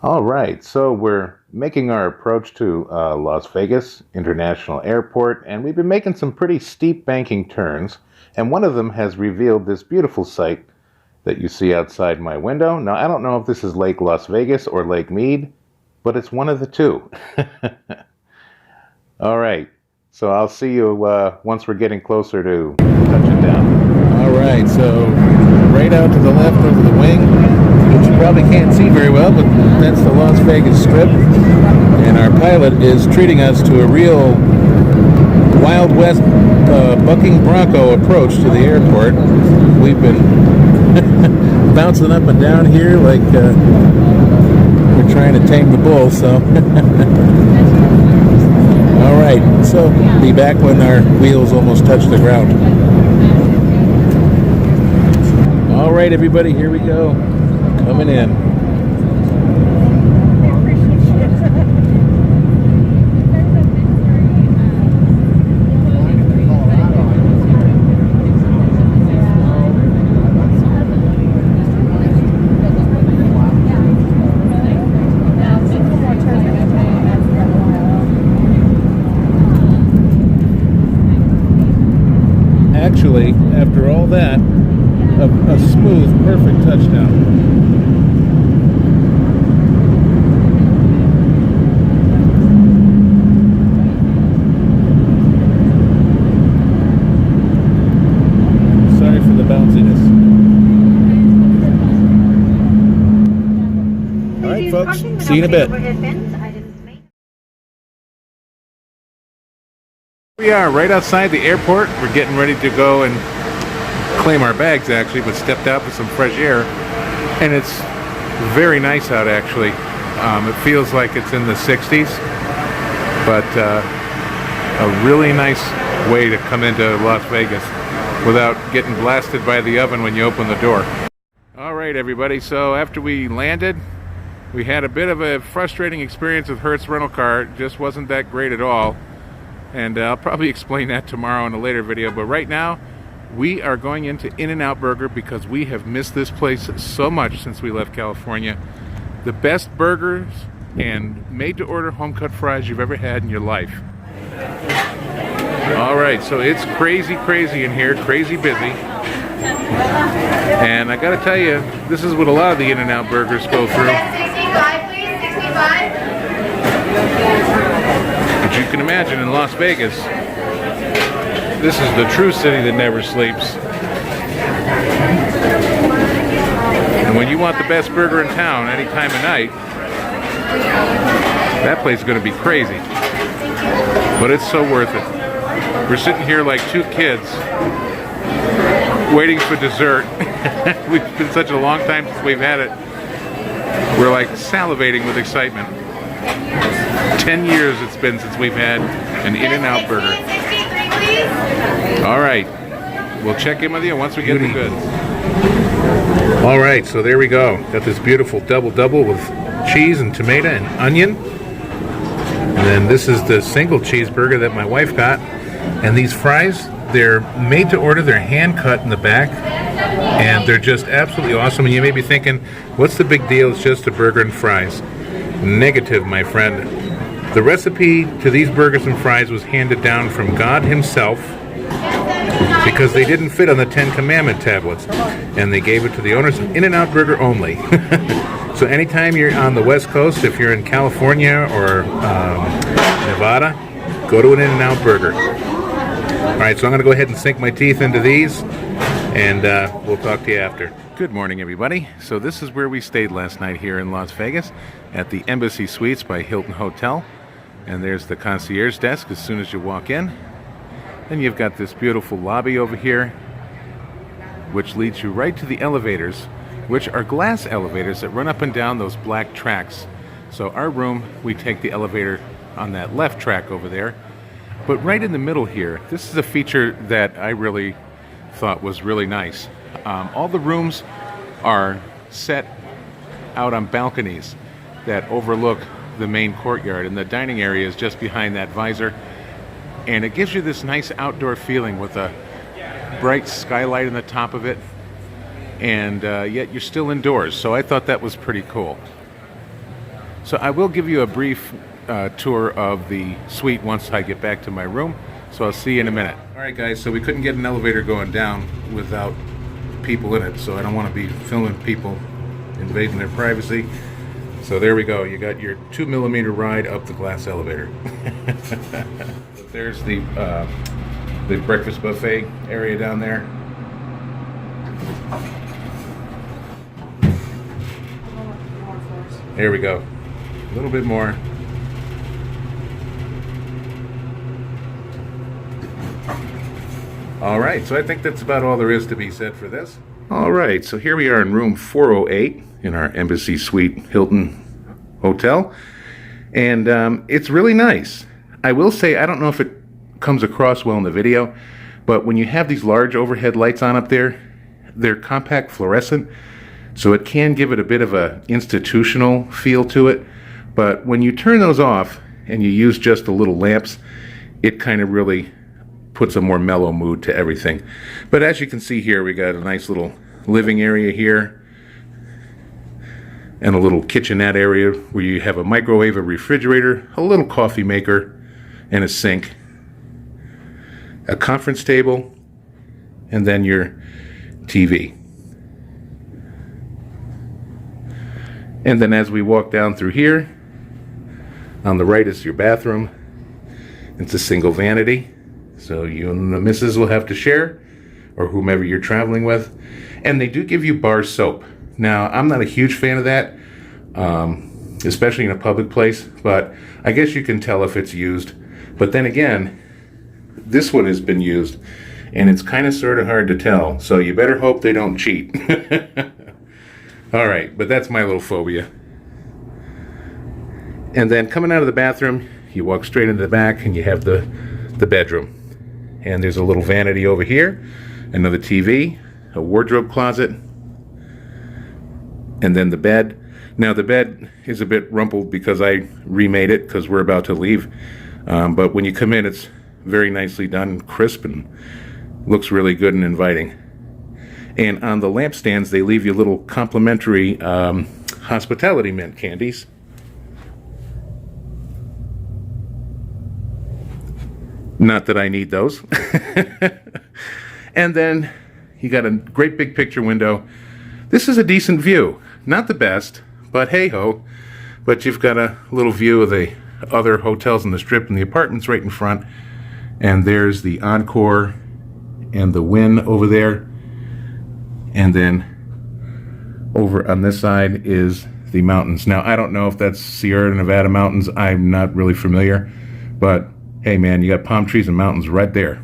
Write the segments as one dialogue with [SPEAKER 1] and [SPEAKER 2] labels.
[SPEAKER 1] All right, so we're making our approach to Las Vegas International Airport, and we've been making some pretty steep banking turns, and one of them has revealed this beautiful sight that you see outside my window. Now, I don't know if this is Lake Las Vegas or Lake Mead, but it's one of the two. All right, so I'll see you once we're getting closer to touching down. All right, so right out to the left over the wing, which you probably can't see very well, but that's the Las Vegas Strip. And our pilot is treating us to a real Wild West bucking bronco approach to the airport. We've been bouncing up and down here like we're trying to tame the bull, so. All right, so be back when our wheels almost touch the ground. All right, everybody, here we go. Coming in. Actually, after all that, a smooth, perfect touchdown. Sorry for the bounciness. All right, folks, see you in a bit. We are right outside the airport. We're getting ready to go and claim our bags, actually, but stepped out for some fresh air, and it's very nice out, actually. It feels like it's in the 60s, but a really nice way to come into Las Vegas without getting blasted by the oven when you open the door. All right, everybody, so after we landed, we had a bit of a frustrating experience with Hertz rental car. It just wasn't that great at all. And I'll probably explain that tomorrow in a later video. But right now, we are going into In-N-Out Burger because we have missed this place so much since we left California. The best burgers and made-to-order home-cut fries you've ever had in your life. All right, so it's crazy in here, crazy busy. And I gotta tell you, this is what a lot of the In-N-Out Burgers go through.
[SPEAKER 2] 65, please, 65.
[SPEAKER 1] As you can imagine, in Las Vegas, this is the true city that never sleeps. And when you want the best burger in town any time of night, that place is going to be crazy. But it's so worth it. We're sitting here like two kids waiting for dessert. It's been such a long time since we've had it. We're like salivating with excitement. 10 years it's been since we've had an In-N-Out Burger. All right, we'll check in with you once we get the goods. All right, so there we go. Got this beautiful double with cheese and tomato and onion. And then this is the single cheeseburger that my wife got. And these fries, they're made to order. They're hand cut in the back. And they're just absolutely awesome. And you may be thinking, what's the big deal? It's just a burger and fries. Negative, my friend. The recipe to these burgers and fries was handed down from God himself because they didn't fit on the 10 Commandment tablets, and they gave it to the owners of In-N-Out Burger only. So anytime you're on the West Coast, if you're in California or Nevada, go to an In-N-Out Burger. All right, so I'm going to go ahead and sink my teeth into these, and we'll talk to you after. Good morning, everybody. So this is where we stayed last night here in Las Vegas at the Embassy Suites by Hilton Hotel. And there's the concierge desk as soon as you walk in. Then you've got this beautiful lobby over here, which leads you right to the elevators, which are glass elevators that run up and down those black tracks. So our room, we take the elevator on that left track over there. But right in the middle here, this is a feature that I really thought was really nice. All the rooms are set out on balconies that overlook the main courtyard, and the dining area is just behind that visor, and it gives you this nice outdoor feeling with a bright skylight on the top of it, and yet you're still indoors, so I thought that was pretty cool. So I will give you a brief tour of the suite once I get back to my room. So I'll see you in a minute. All right, guys, so we couldn't get an elevator going down without people in it, so I don't want to be filming people invading their privacy. So there we go. You got your 2mm ride up the glass elevator. There's the breakfast buffet area down there. There we go. A little bit more. All right, so I think that's about all there is to be said for this. All right, so here we are in room 408 in our Embassy Suite Hilton Hotel. And it's really nice. I will say, I don't know if it comes across well in the video, but when you have these large overhead lights on up there, they're compact fluorescent, so it can give it a bit of a institutional feel to it. But when you turn those off and you use just the little lamps, it kind of really puts a more mellow mood to everything. But as you can see here, we got a nice little living area here and a little kitchenette area where you have a microwave, a refrigerator, a little coffee maker, and a sink, a conference table, and then your TV. And then as we walk down through here, on the right is your bathroom. It's a single vanity, so you and the missus will have to share, or whomever you're traveling with. And they do give you bar soap. Now, I'm not a huge fan of that, especially in a public place, but I guess you can tell if it's used. But then again, this one has been used, and it's kind of sort of hard to tell, so you better hope they don't cheat. All right, but that's my little phobia. And then coming out of the bathroom, you walk straight into the back, and you have the bedroom. And there's a little vanity over here, another TV, a wardrobe closet, and then the bed. Now the bed is a bit rumpled because I remade it because we're about to leave. But when you come in, it's very nicely done, crisp, and looks really good and inviting. And on the lampstands, they leave you little complimentary hospitality mint candies. Not that I need those. And then you got a great big picture window. This is a decent view. Not the best, but hey-ho. But you've got a little view of the other hotels in the Strip and the apartments right in front. And there's the Encore and the Wynn over there. And then over on this side is the mountains. Now, I don't know if that's Sierra Nevada mountains. I'm not really familiar. But hey, man, you got palm trees and mountains right there.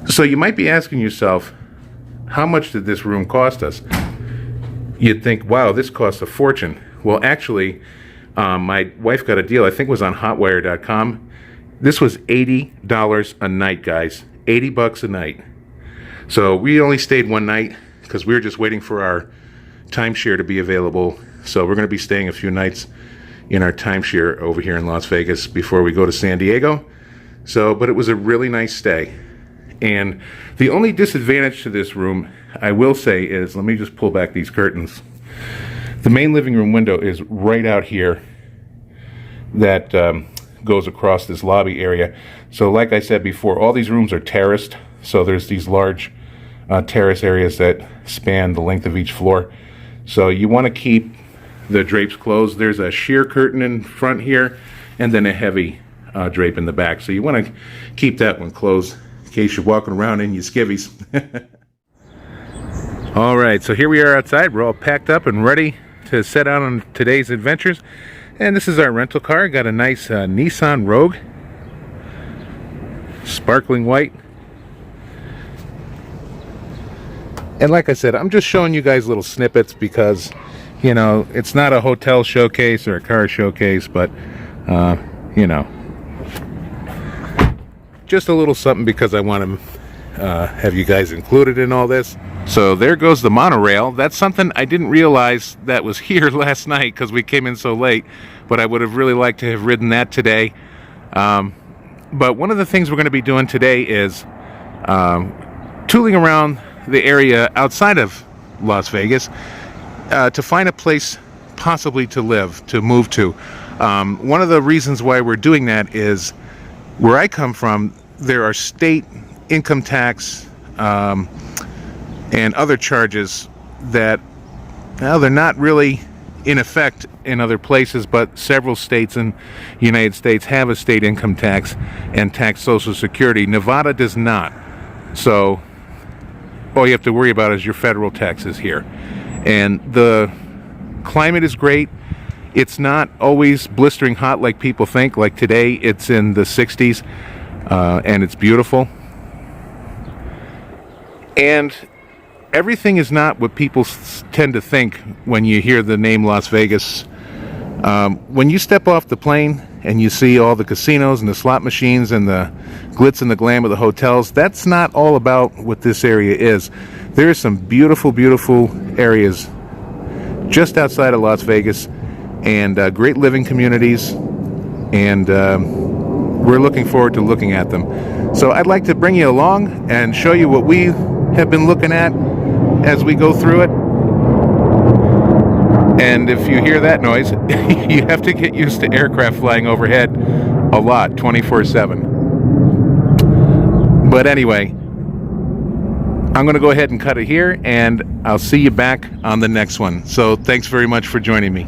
[SPEAKER 1] So you might be asking yourself, how much did this room cost us? You'd think, wow, this costs a fortune. Well, actually, my wife got a deal. I think it was on hotwire.com. This was $80 a night, guys. $80 a night. So we only stayed one night because we were just waiting for our timeshare to be available. So we're going to be staying a few nights in our timeshare over here in Las Vegas before we go to San Diego. So, but it was a really nice stay. And the only disadvantage to this room, I will say, is, let me just pull back these curtains. The main living room window is right out here that goes across this lobby area. So like I said before, all these rooms are terraced. So there's these large terrace areas that span the length of each floor. So you want to keep the drapes closed. There's a sheer curtain in front here, and then a heavy drape in the back. So you want to keep that one closed in case you're walking around in your skivvies. All right, so here we are outside. We're all packed up and ready to set out on today's adventures. And this is our rental car. Got a nice Nissan Rogue, sparkling white. And like I said, I'm just showing you guys little snippets because, you know, it's not a hotel showcase or a car showcase, but, you know, just a little something because I want to have you guys included in all this. So there goes the monorail. That's something I didn't realize that was here last night because we came in so late, but I would have really liked to have ridden that today. But one of the things we're going to be doing today is tooling around the area outside of Las Vegas to find a place possibly to live, to move to. One of the reasons why we're doing that is where I come from, there are state income tax and other charges that, well, they're not really in effect in other places, but several states in the United States have a state income tax and tax Social Security. Nevada does not. So all you have to worry about is your federal taxes here. And the climate is great. It's not always blistering hot like people think. Like today, it's in the 60s, and it's beautiful. And everything is not what people tend to think when you hear the name Las Vegas. When you step off the plane and you see all the casinos and the slot machines and the glitz and the glam of the hotels, that's not all about what this area is. There are some beautiful, beautiful areas just outside of Las Vegas, and great living communities, and we're looking forward to looking at them. So I'd like to bring you along and show you what we have been looking at as we go through it. And if you hear that noise, you have to get used to aircraft flying overhead a lot, 24/7. But anyway, I'm going to go ahead and cut it here, and I'll see you back on the next one. So thanks very much for joining me.